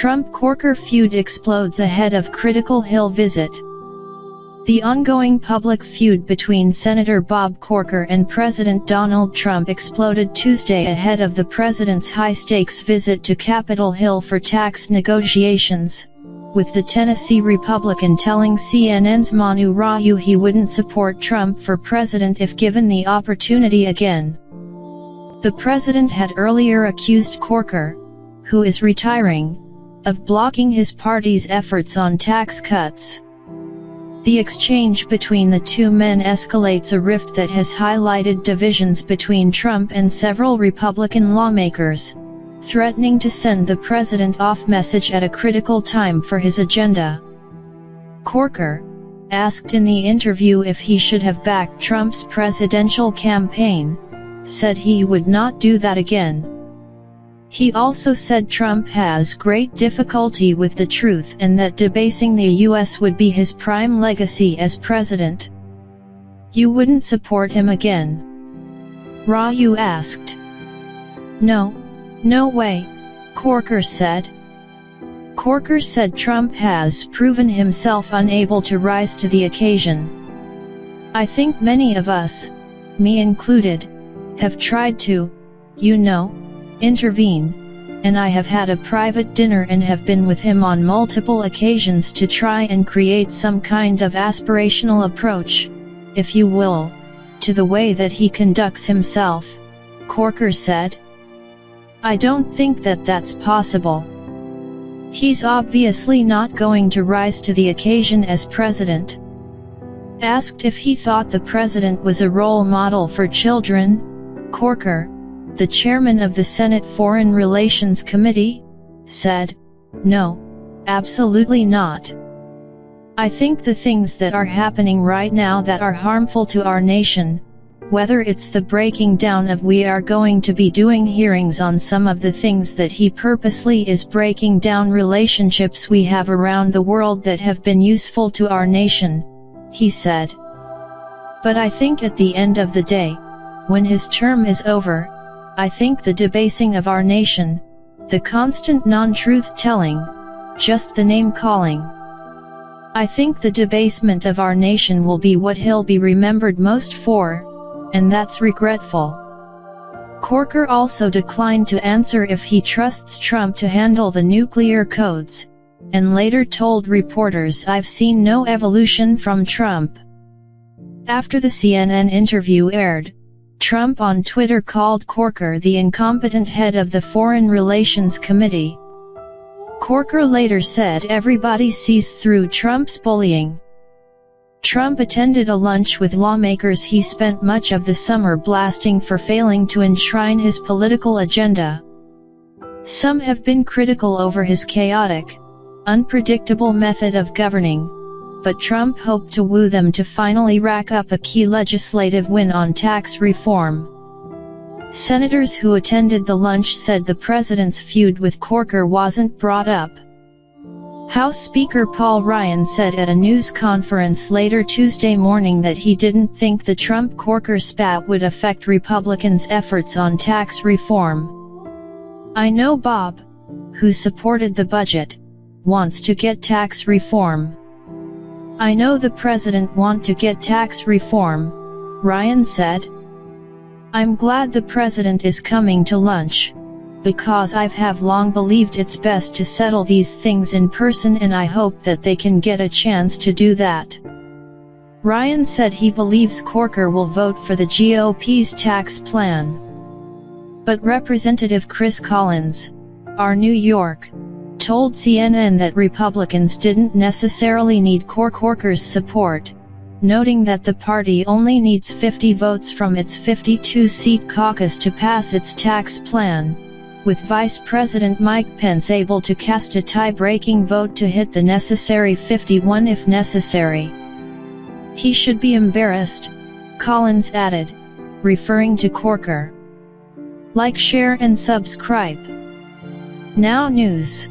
Trump-Corker feud explodes ahead of critical Hill visit. The ongoing public feud between Senator Bob Corker and President Donald Trump exploded Tuesday ahead of the president's high-stakes visit to Capitol Hill for tax negotiations, with the Tennessee Republican telling CNN's Manu Raju he wouldn't support Trump for president if given the opportunity again. The president had earlier accused Corker, who is retiring, of blocking his party's efforts on tax cuts. The exchange between the two men escalates a rift that has highlighted divisions between Trump and several Republican lawmakers, threatening to send the president off message at a critical time for his agenda. Corker, asked in the interview if he should have backed Trump's presidential campaign, said he would not do that again. He also said Trump has great difficulty with the truth and that debasing the U.S. would be his prime legacy as president. You wouldn't support him again? Raju asked. No way, Corker said. Corker said Trump has proven himself unable to rise to the occasion. I think many of us, me included, have tried to, intervene, and I have had a private dinner and have been with him on multiple occasions to try and create some kind of aspirational approach, if you will, to the way that he conducts himself, Corker said. I don't think that that's possible. He's obviously not going to rise to the occasion as president. Asked if he thought the president was a role model for children, Corker, the chairman of the Senate Foreign Relations Committee, said, "No, absolutely not. I think the things that are happening right now that are harmful to our nation, whether it's the breaking down of we are going to be doing hearings on some of the things that he purposely is breaking down relationships we have around the world that have been useful to our nation," he said. But I think at the end of the day, when his term is over, I think the debasing of our nation, the constant non-truth telling, just the name-calling, I think the debasement of our nation will be what he'll be remembered most for, and that's regretful. Corker also declined to answer if he trusts Trump to handle the nuclear codes, and later told reporters, "I've seen no evolution from Trump." After the CNN interview aired, Trump on Twitter called Corker the incompetent head of the Foreign Relations Committee. Corker later said everybody sees through Trump's bullying. Trump attended a lunch with lawmakers he spent much of the summer blasting for failing to enshrine his political agenda. Some have been critical over his chaotic, unpredictable method of governing, but Trump hoped to woo them to finally rack up a key legislative win on tax reform. Senators who attended the lunch said the president's feud with Corker wasn't brought up. House Speaker Paul Ryan said at a news conference later Tuesday morning that he didn't think the Trump-Corker spat would affect Republicans' efforts on tax reform. "I know Bob, who supported the budget, wants to get tax reform. I know the president wants to get tax reform," Ryan said. "I'm glad the president is coming to lunch, because I have long believed it's best to settle these things in person and I hope that they can get a chance to do that." Ryan said he believes Corker will vote for the GOP's tax plan. But Representative Chris Collins, R. New York, told CNN that Republicans didn't necessarily need Corker's support, noting that the party only needs 50 votes from its 52-seat caucus to pass its tax plan, with Vice President Mike Pence able to cast a tie-breaking vote to hit the necessary 51 if necessary. "He should be embarrassed," Collins added, referring to Corker. Like, share and subscribe. Now News.